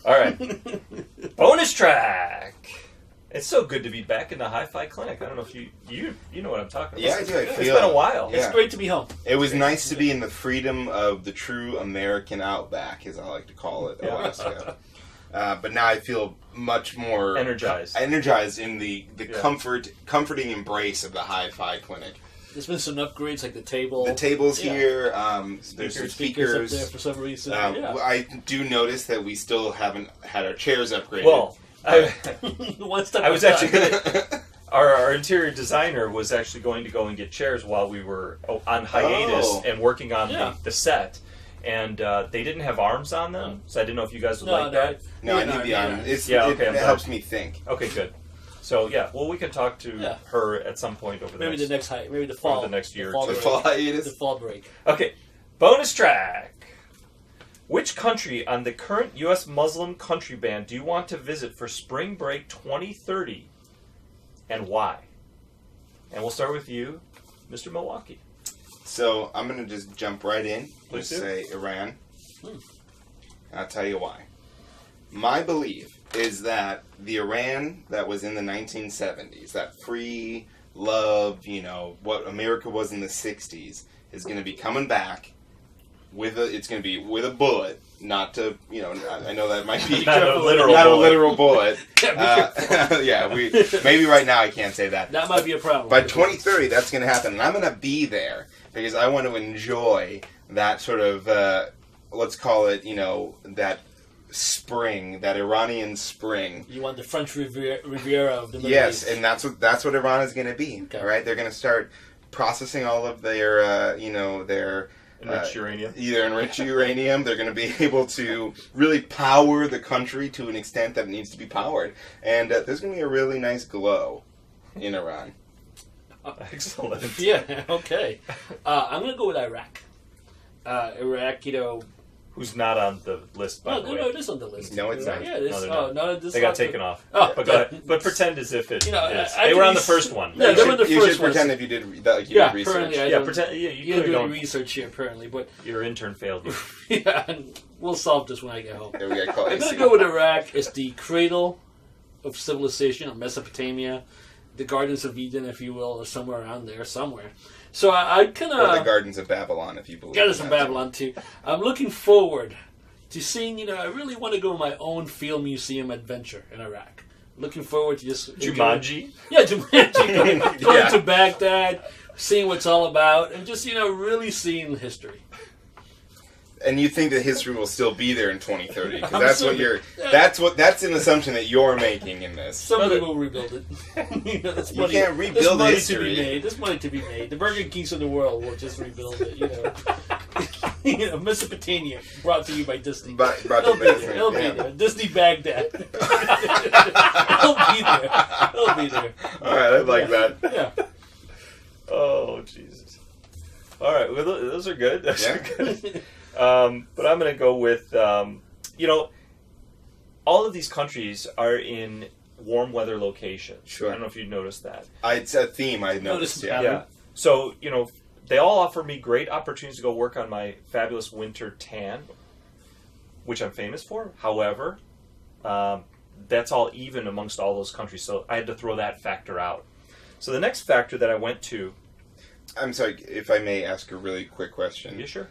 All right. Bonus track. It's so good to be back in the HiFi clinic. I don't know if you know what I'm talking about. Yeah, I do. It's been a while. Yeah. It's great to be home. It was nice to be in the freedom of the true American outback, as I like to call it, Alaska. But now I feel much more energized in the comforting embrace of the HiFi clinic. There's been some upgrades, like the table. The table's here. There's some speakers up there for some reason. I do notice that we still haven't had our chairs upgraded. Well, I was actually gonna, our interior designer was actually going to go and get chairs while we were on hiatus and working on the set. And they didn't have arms on them, so I didn't know if you guys would like that. No, I need the arm. It helps me think. Okay, good. So well, we can talk to her at some point over maybe the fall, the next year, the fall hiatus, the fall break. Okay, bonus track. Which country on the current U.S. Muslim country ban do you want to visit for Spring Break 2030, and why? And we'll start with you, Mr. Milwaukee. So I'm going to just jump right in and Please say Iran. I'll tell you why. My belief is that the Iran that was in the 1970s, that free love, what America was in the 60s, is going to be coming back it's going to be with a bullet, not to, I know that might be not a literal bullet. Maybe right now I can't say that. That might be a problem. By 2030, that's going to happen, and I'm going to be there because I want to enjoy that sort of, let's call it, that spring, that Iranian spring. You want the French Riviera of the Middle Yes, East. and that's what Iran is going to be. Okay. All right, they're going to start processing all of their, their enriched uranium. Either enriched uranium, they're going to be able to really power the country to an extent that it needs to be powered, and there's going to be a really nice glow in Iran. Excellent. Yeah. Okay. I'm going to go with Iraq. Iraq, who's not on the list, by the way. No, it is on the list. No, it's not. Yeah, it is. They got taken off. Oh, but go ahead. But pretend as if it is. They were on the first one. Yeah, they were the you first should pretend if you did research. Pretend. Yeah, you're doing research here, apparently. But your intern failed you. Yeah, and we'll solve this when I get home. There we go. I'm going to go with Iraq. It's the cradle of civilization, of Mesopotamia, the Gardens of Eden, if you will, or somewhere around there, somewhere. So I kind of... Or the Gardens of Babylon, if you believe. Gardens of Babylon, too. I'm looking forward to seeing, I really want to go on my own field museum adventure in Iraq. Looking forward to just... Jumanji? Yeah, Jumanji. Going to Baghdad, seeing what it's all about, and just, really seeing history. And you think that history will still be there in 2030? Because that's an assumption that you're making in this. Somebody will rebuild it. You can't rebuild history. There's money to be made. The Burger Kings of the world will just rebuild it. Mesopotamia, brought to you by Disney. It'll be there. Disney Baghdad. It'll be there. All right, I like that. Yeah. Oh, Jesus. All right, well, those are good. Those are good. But I'm going to go with, all of these countries are in warm weather locations. Sure. I don't know if you noticed that. It's a theme I noticed, Yeah. So, they all offer me great opportunities to go work on my fabulous winter tan, which I'm famous for. However, that's all even amongst all those countries, so I had to throw that factor out. So the next factor that I went to... I'm sorry, if I may ask a really quick question. Yeah, sure.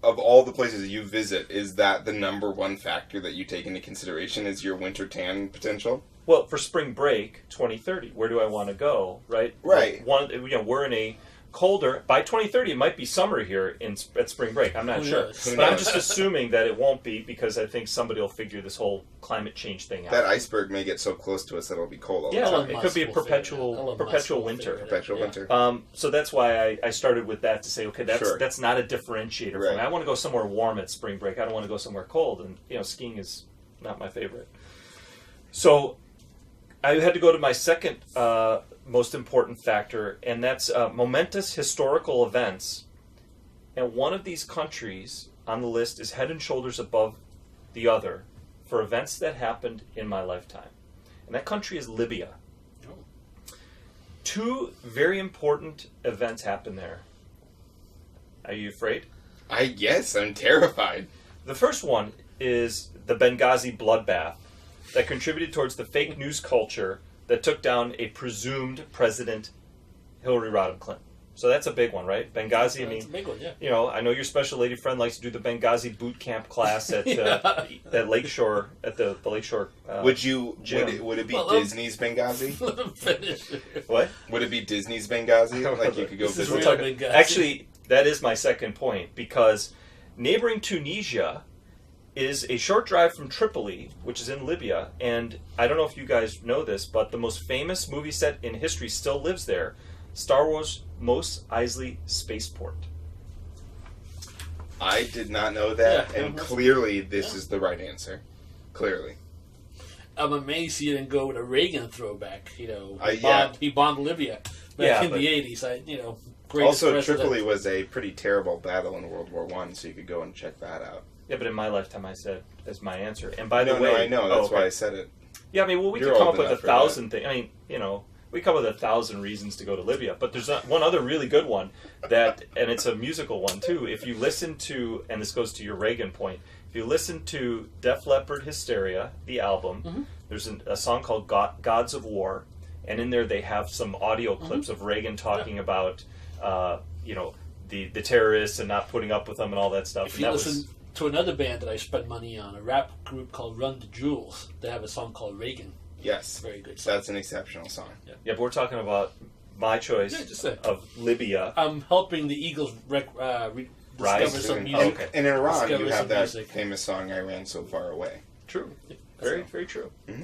Of all the places you visit, is that the number one factor that you take into consideration is your winter tan potential? Well, for spring break 2030, where do I want to go, right? Right. We're in a colder... By 2030, it might be summer here at spring break. I'm not sure. But I'm just assuming that it won't be because I think somebody will figure this whole climate change thing out. That iceberg may get so close to us that it'll be cold all the time. It could be a perpetual winter. Perpetual winter. So that's why I started with that to say, okay, that's not a differentiator for me. I want to go somewhere warm at spring break. I don't want to go somewhere cold. And, skiing is not my favorite. So I had to go to my second most important factor, and that's momentous historical events. And one of these countries on the list is head and shoulders above the other for events that happened in my lifetime. And that country is Libya. Oh. Two very important events happened there. Are you afraid? Yes, I'm terrified. The first one is the Benghazi bloodbath that contributed towards the fake news culture that took down a presumed President Hillary Rodham Clinton. So that's a big one, right? Benghazi, That's a big one, yeah. You know, I know your special lady friend likes to do the Benghazi boot camp class at at Lakeshore, at the Lakeshore gym. Would it be Disney's Benghazi? Let him finish. What? Would it be Disney's Benghazi? Like you could go visit? Benghazi. Actually, that is my second point, because neighboring Tunisia is a short drive from Tripoli, which is in Libya, and I don't know if you guys know this, but the most famous movie set in history still lives there. Star Wars Mos Eisley Spaceport. I did not know that, and clearly this is the right answer. Clearly. I'm amazed you didn't go with a Reagan throwback. You know, he bombed Libya back in the 80s. Also, president. Tripoli was a pretty terrible battle in World War I, so you could go and check that out. Yeah, but in my lifetime I said as my answer. And by the way... No, I know. That's why I said it. Yeah, I mean, well, we could come up with 1,000 things. I mean, you know... We come up with 1,000 reasons to go to Libya, but there's one other really good one and it's a musical one too. If you listen to, and this goes to your Reagan point, if you listen to Def Leppard Hysteria, the album, there's a song called Gods of War, and in there they have some audio clips of Reagan talking about, the terrorists and not putting up with them and all that stuff. If you listen to another band that I spent money on, a rap group called Run the Jewels, they have a song called Reagan. Yes. Very good song. That's an exceptional song. Yeah, but we're talking about my choice of Libya. I'm helping the Eagles discover some music. And in Iran, you have that famous song, I Ran So Far Away. True. Very, very true. Mm-hmm.